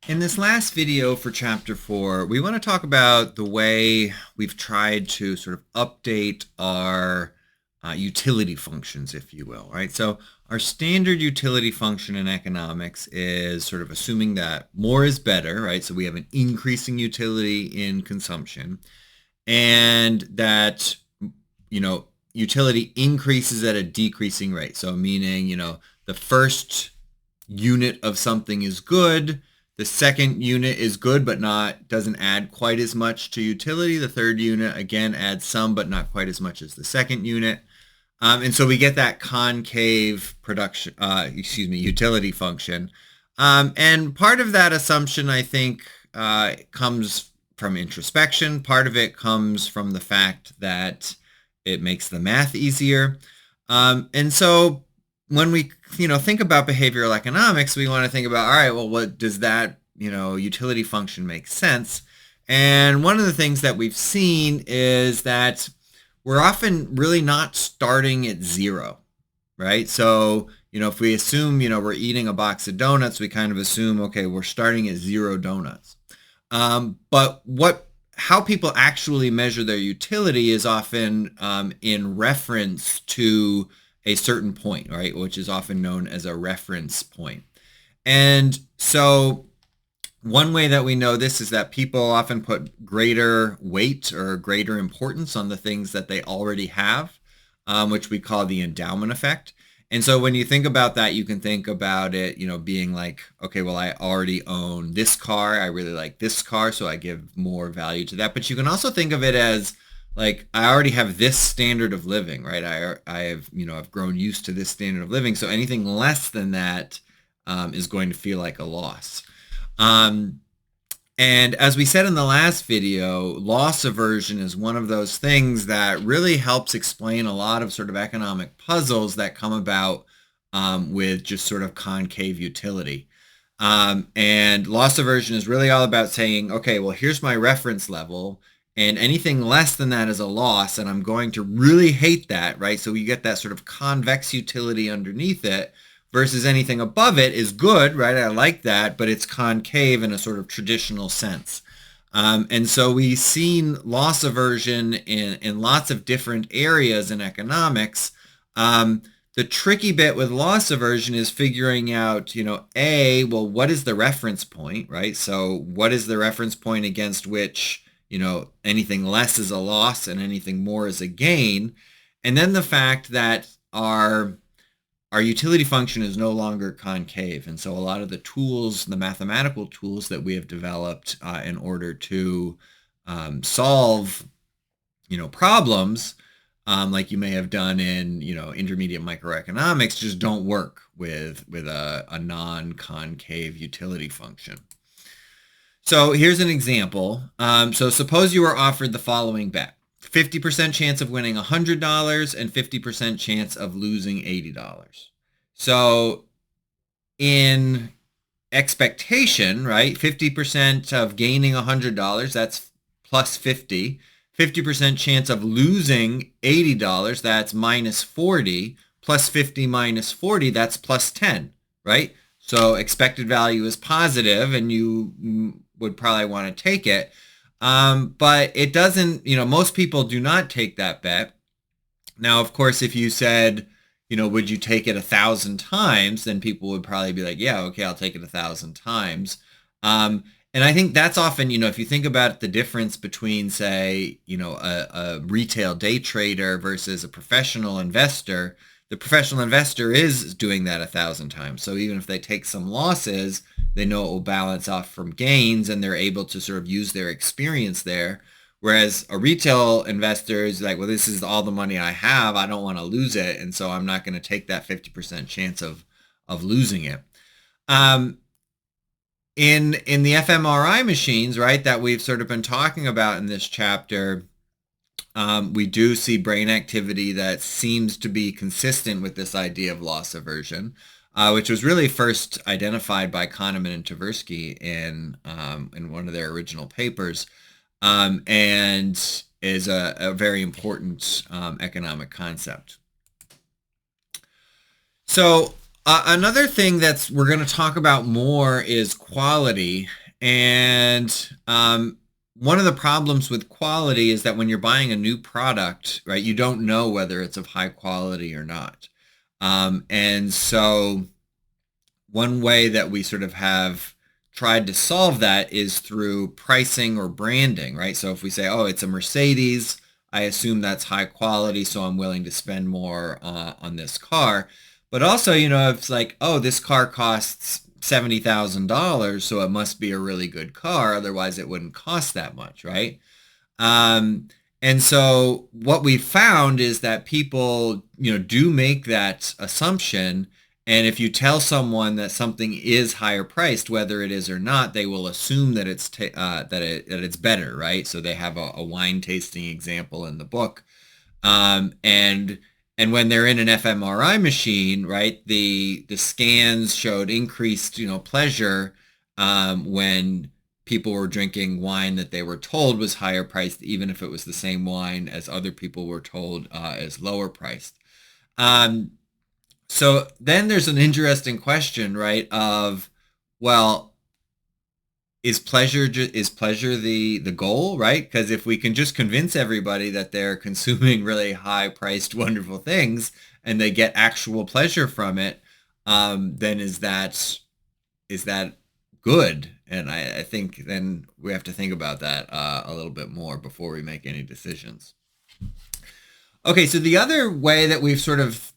In this last video for chapter 4, we want to talk about the way we've tried to sort of update our utility functions, if you will, right? So our standard utility function in economics is sort of assuming that more is better, right? So we have an increasing utility in consumption, and that, utility increases at a decreasing rate. So meaning, the first unit of something is good. The second unit is good, but doesn't add quite as much to utility. The third unit, again, adds some, but not quite as much as the second unit. And so we get that concave utility function. And part of that assumption, I think, comes from introspection. Part of it comes from the fact that it makes the math easier. And so when we think about behavioral economics, we want to think about, all right, well, what does that utility function make sense? And one of the things that we've seen is that we're often really not starting at zero, right? So if we assume we're eating a box of donuts, we kind of assume, okay, we're starting at 0 donuts. But how people actually measure their utility is often in reference to a certain point, right? Which is often known as a reference point. And so one way that we know this is that people often put greater weight or greater importance on the things that they already have, which we call the endowment effect. And so when you think about that, you can think about it, being like, okay, well, I already own this car. I really like this car, so I give more value to that. But you can also think of it as like, I already have this standard of living, right? I have, I've grown used to this standard of living. So anything less than that is going to feel like a loss. And as we said in the last video, loss aversion is one of those things that really helps explain a lot of sort of economic puzzles that come about with just sort of concave utility. And loss aversion is really all about saying, okay, well, here's my reference level, and anything less than that is a loss, and I'm going to really hate that, right? So you get that sort of convex utility underneath it, versus anything above it is good, right? I like that, but it's concave in a sort of traditional sense. And so we've seen loss aversion in lots of different areas in economics. The tricky bit with loss aversion is figuring out, well, what is the reference point, right? So what is the reference point against which, anything less is a loss and anything more is a gain? And then the fact that our utility function is no longer concave. And so a lot of the tools, the mathematical tools that we have developed in order to solve, problems, like you may have done in, intermediate microeconomics, just don't work with a non-concave utility function. So here's an example. So suppose you were offered the following bet. 50% chance of winning $100 and 50% chance of losing $80. So in expectation, right, 50% of gaining $100, that's plus 50. 50% chance of losing $80, that's minus 40. Plus 50 minus 40, that's plus 10, right? So expected value is positive, and you would probably want to take it. But it doesn't, most people do not take that bet. Now, of course, if you said, would you take it 1,000 times, then people would probably be like, yeah, okay, I'll take it 1,000 times. And I think that's often, if you think about the difference between, say, a retail day trader versus a professional investor, the professional investor is doing that 1,000 times. So even if they take some losses, they know it will balance off from gains, and they're able to sort of use their experience there. Whereas a retail investor is like, well, this is all the money I have. I don't want to lose it. And so I'm not going to take that 50% chance of losing it. In the fMRI machines, right, that we've sort of been talking about in this chapter, we do see brain activity that seems to be consistent with this idea of loss aversion, which was really first identified by Kahneman and Tversky in one of their original papers, and is a very important economic concept. So Another thing that's we're going to talk about more is quality. And one of the problems with quality is that when you're buying a new product, right, you don't know whether it's of high quality or not. And so one way that we sort of have tried to solve that is through pricing or branding, right? So if we say, oh, it's a Mercedes, I assume that's high quality, so I'm willing to spend more on this car. But also, if it's like, oh, this car costs $70,000, so it must be a really good car, otherwise it wouldn't cost that much, right? Um, and so what we found is that people, do make that assumption. And if you tell someone that something is higher priced, whether it is or not, they will assume that that it's better, right? So they have a wine tasting example in the book, and when they're in an fMRI machine, right, the scans showed increased, pleasure when people were drinking wine that they were told was higher priced, even if it was the same wine as other people were told is lower priced. Um, so then there's an interesting question, right? Of, well, is pleasure the goal, right? Because if we can just convince everybody that they're consuming really high priced, wonderful things, and they get actual pleasure from it, then is that good? And I think then we have to think about that a little bit more before we make any decisions. Okay, so the other way that we've sort of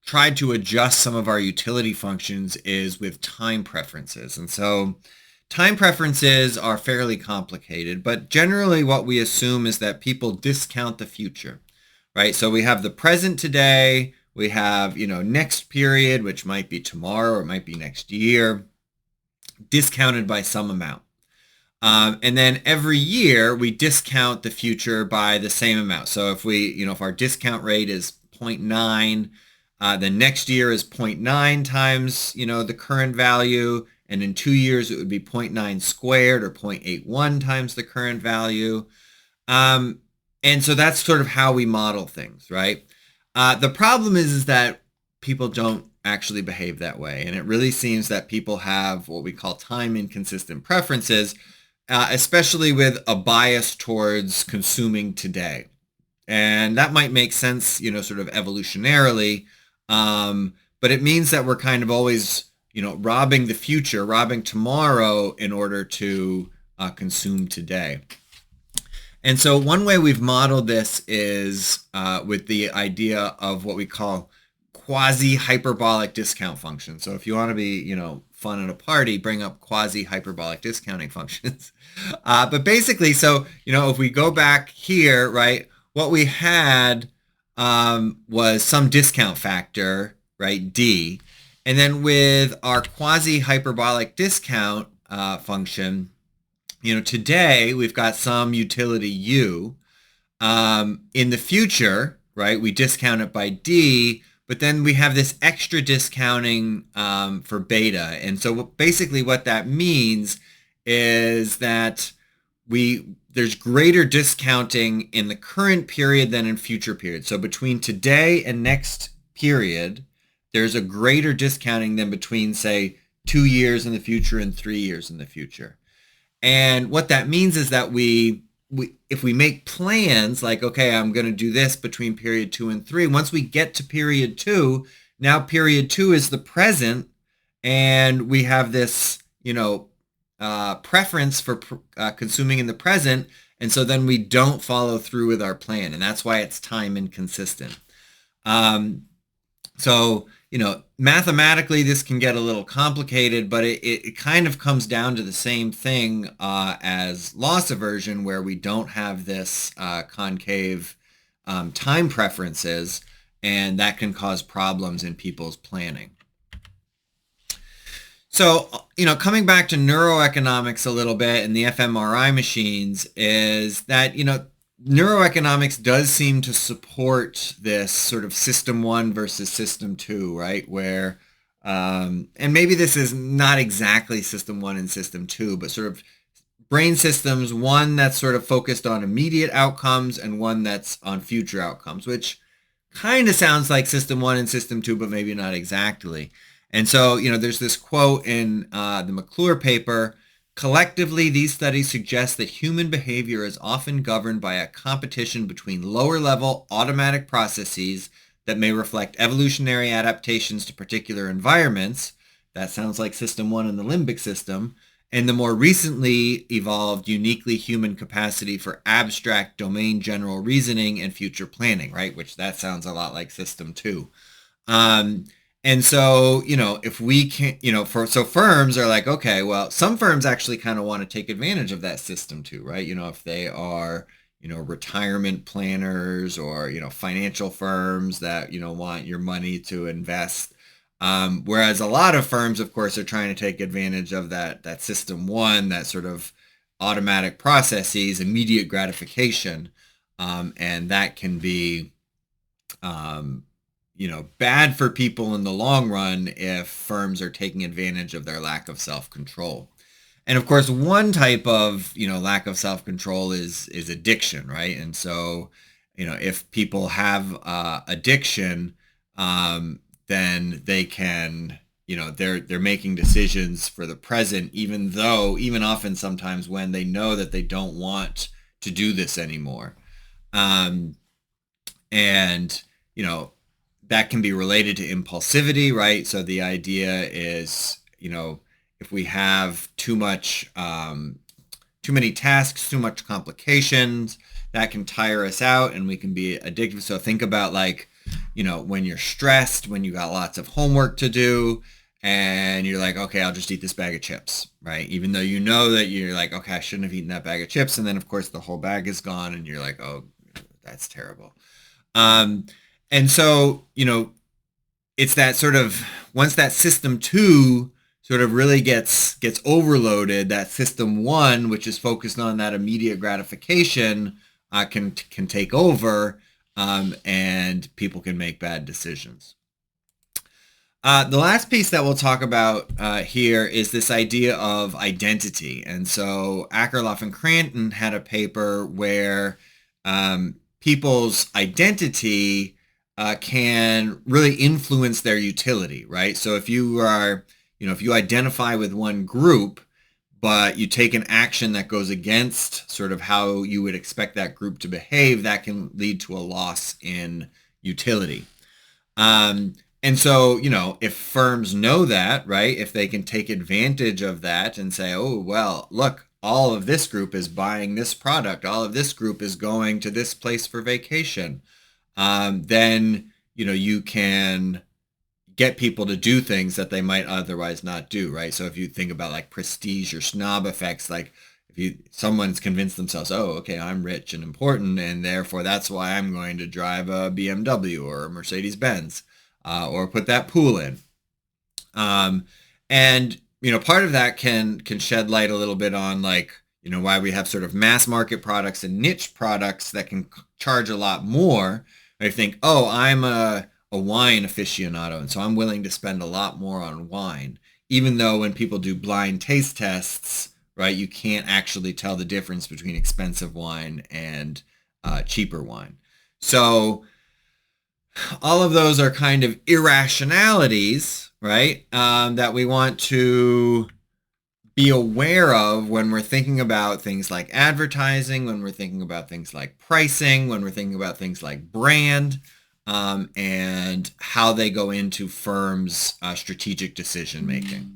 tried to adjust some of our utility functions is with time preferences. And so time preferences are fairly complicated, but generally what we assume is that people discount the future, right? So we have the present today, we have, next period, which might be tomorrow or it might be next year, discounted by some amount. And then every year we discount the future by the same amount. So if our discount rate is 0.9, the next year is 0.9 times, the current value. And in 2 years, it would be 0.9 squared or 0.81 times the current value. And so that's sort of how we model things, right? The problem is that people don't actually behave that way. And it really seems that people have what we call time inconsistent preferences, especially with a bias towards consuming today. And that might make sense, sort of evolutionarily. But it means that we're kind of always, robbing the future, robbing tomorrow in order to consume today. And so one way we've modeled this is with the idea of what we call quasi-hyperbolic discount functions. So if you want to be, fun at a party, bring up quasi-hyperbolic discounting functions. But basically, so, if we go back here, right, what we had was some discount factor, right, D. And then with our quasi-hyperbolic discount function, today we've got some utility U. In the future, right, we discount it by D, but then we have this extra discounting for beta. And so basically what that means is that there's greater discounting in the current period than in future periods. So between today and next period, there's a greater discounting than between, say, 2 years in the future and 3 years in the future. And what that means is that if we make plans like, okay, I'm going to do this between period 2 and 3, once we get to period 2, now period 2 is the present, and we have this, preference for consuming in the present, and so then we don't follow through with our plan, and that's why it's time inconsistent. So, mathematically this can get a little complicated, but it kind of comes down to the same thing as loss aversion, where we don't have this concave time preferences, and that can cause problems in people's planning. So, coming back to neuroeconomics a little bit and the fMRI machines is that, neuroeconomics does seem to support this sort of system 1 versus system 2, right? Where, and maybe this is not exactly system 1 and system 2, but sort of brain systems, one that's sort of focused on immediate outcomes and one that's on future outcomes, which kind of sounds like system one and system two, but maybe not exactly. And so, there's this quote in the McClure paper. Collectively, these studies suggest that human behavior is often governed by a competition between lower-level automatic processes that may reflect evolutionary adaptations to particular environments. That sounds like system one in the limbic system. And the more recently evolved uniquely human capacity for abstract domain general reasoning and future planning, right? Which that sounds a lot like system two. Um, and so, if we can, so firms are like, okay, well, some firms actually kind of want to take advantage of that system too, right? If they are, retirement planners or, financial firms that, want your money to invest. Whereas a lot of firms, of course, are trying to take advantage of that system one, that sort of automatic processes, immediate gratification. And that can be, bad for people in the long run if firms are taking advantage of their lack of self-control. And of course, one type of, lack of self-control is addiction, right? And so, if people have addiction, then they can, they're making decisions for the present, even often sometimes when they know that they don't want to do this anymore. And, that can be related to impulsivity, right? So the idea is, if we have too many tasks, too much complications, that can tire us out and we can be addictive. So think about when you're stressed, when you got lots of homework to do and you're like, okay, I'll just eat this bag of chips, right? Even though you know that you're like, okay, I shouldn't have eaten that bag of chips. And then of course the whole bag is gone and you're like, oh, that's terrible. And so, it's that sort of, once that system two sort of really gets overloaded, that system one, which is focused on that immediate gratification, can take over, and people can make bad decisions. The last piece that we'll talk about here is this idea of identity. And so Akerlof and Cranton had a paper where people's identity can really influence their utility, right? So if you are, if you identify with one group, but you take an action that goes against sort of how you would expect that group to behave, that can lead to a loss in utility. And so, if firms know that, right, if they can take advantage of that and say, oh, well, look, all of this group is buying this product, all of this group is going to this place for vacation, then, you can get people to do things that they might otherwise not do, right? So if you think about like prestige or snob effects, like if someone's convinced themselves, oh, okay, I'm rich and important, and therefore that's why I'm going to drive a BMW or a Mercedes-Benz, or put that pool in. And, part of that can shed light a little bit on why we have sort of mass market products and niche products that can charge a lot more. I think, oh, I'm a wine aficionado, and so I'm willing to spend a lot more on wine, even though when people do blind taste tests, right, you can't actually tell the difference between expensive wine and cheaper wine. So all of those are kind of irrationalities, right, that we want to be aware of when we're thinking about things like advertising, when we're thinking about things like pricing, when we're thinking about things like brand, and how they go into firms' strategic decision making.